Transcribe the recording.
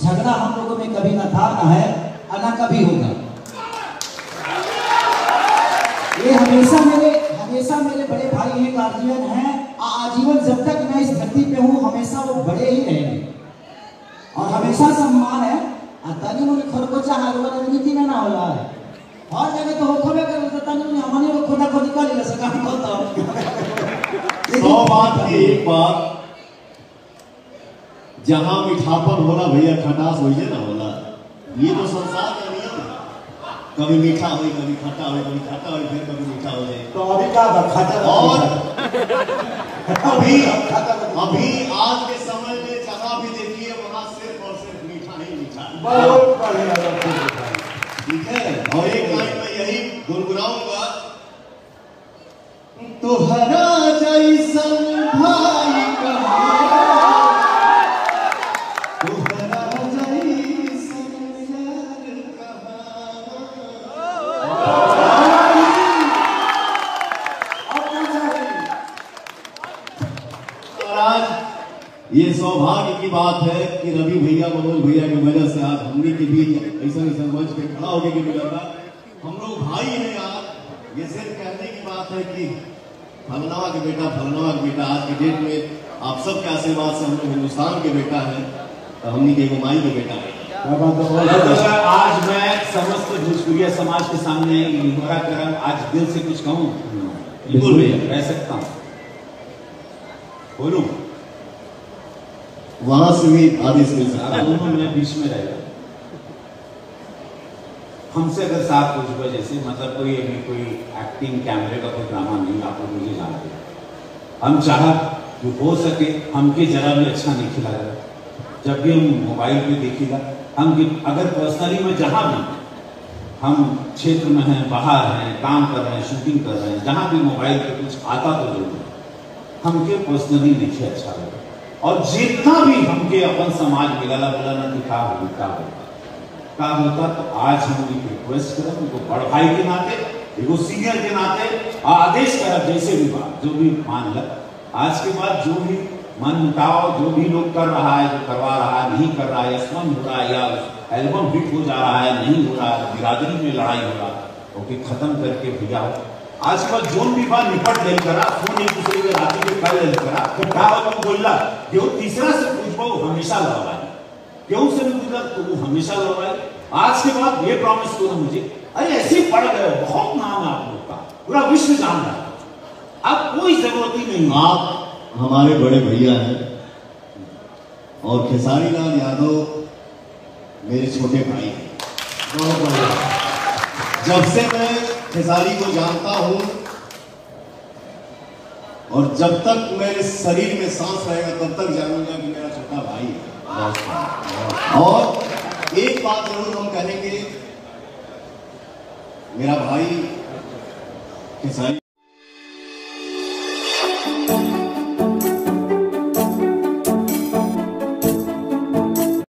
झगड़ा हम लोगों में कभी ना था, ना है और ना कभी होगा। ये हमेशा मेरे बड़े भाई हैं, गार्जियन हैं, आजीवन जब तक मैं इस धरती पे हूँ हमेशा वो बड़े ही रहेंगे और हमेशा सम्मान है। तनी मुझे खरकोचा हालवा राजनीति में ना होला है, हर जगह तो होखबे करे तो तनी मुझे हमने वो खोदा खोदी कर ले सका हम तो 100 बात की एक बात, जहां मीठापन होला भैया खटास होइए ना होला। ये तो संसार का नियम है, कभी मीठा हो, कभी खट्टा हो, कभी खट्टा हो, फिर कभी मीठा हो जाए। तो अभी क्या खट्टा और अभी आज के समय में जहां भी देखिए वहां सिर्फ और सिर्फ मीठा ही मीठा। बहुत बढ़िया, ठीक है। और एक लाइन में यही गुनगुनाऊंगा, तोहरा जैसन भाई कहाँ, तोहरा जैसन यार कहाँ। आज ये सौभाग्य की बात है कि रवि भैया, मनोज भैया की वजह से आज हमने के भी ऐसा मंच पे खड़ा होके के मिला था। हम लोग भाई हैं यार। ये सिर्फ कहने की बात है कि फलनावा के बेटा, फलनावा के बेटा, आज के डेट में आप सबके आशीर्वाद से हम लोग हिंदुस्तान के बेटा हैं, तो हमने के माई के बेटा है। आज मैं समस्त भोजपुरिया समाज के सामने निहोरा कर आज दिल से कुछ कहूँ, बिल्कुल भैया कह सकता हूँ, बोलूं वहां से भी आदेश मिल सकता है। दोनों में बीच में रहेगा। हमसे अगर 7 बजे से मतलब कोई अभी कोई एक्टिंग कैमरे का कोई ड्रामा नहीं, आप लोग मुझे जानते हैं, हम चाहा जो हो सके हमके जरा भी अच्छा नहीं खिला रहा, जब भी हम मोबाइल पे देखिएगा, हम अगर पर्सनली में जहाँ भी हम क्षेत्र में हैं, बाहर हैं, काम कर रहे हैं, शूटिंग कर रहे हैं, जहाँ भी मोबाइल पे कुछ आता तो जरूर हमके पर्सनली नहीं अच्छा लगा। और जितना भी हमके अपन समाज मिला बोला ना कि का होता तो आज हम रिक्वेस्ट करें उनको बड़ भाई के नाते, एगो सीनियर के नाते आदेश कर जैसे भी बात जो भी मान ल, आज के बाद जो भी मन मुटाव जो भी लोग कर रहा है, जो करवा रहा है, नहीं कर रहा है, स्मन हो रहा है या एल्बम हिट हो जा रहा है, नहीं हो रहा है, बिरादरी में लड़ाई हो रहा है, ओके खत्म करके भैया आज के बाद जोन भी बात निपट ले करा, फोन एक दूसरे के राती के कर ले करा, फिर क्या होगा बोलला क्यों तीसरा से पूछबो हमेशा लड़वाई, क्यों से नहीं पूछला तो वो हमेशा लड़वाई। आज के बाद ये प्रॉमिस करो मुझे, अरे ऐसे पढ़ गए, बहुत नाम है आप लोग का, पूरा विश्व जान रहा है, अब कोई जरूरत ही नहीं। आप हमारे बड़े भैया हैं और खेसारी लाल यादव मेरे छोटे भाई हैं। बहुत बढ़िया। जब से मैं खेसारी को जानता हूं और जब तक मेरे शरीर में सांस रहेगा तब तक जानूंगा कि मेरा छोटा भाई है। और एक बात जरूर हम कहेंगे, मेरा भाई खेसारी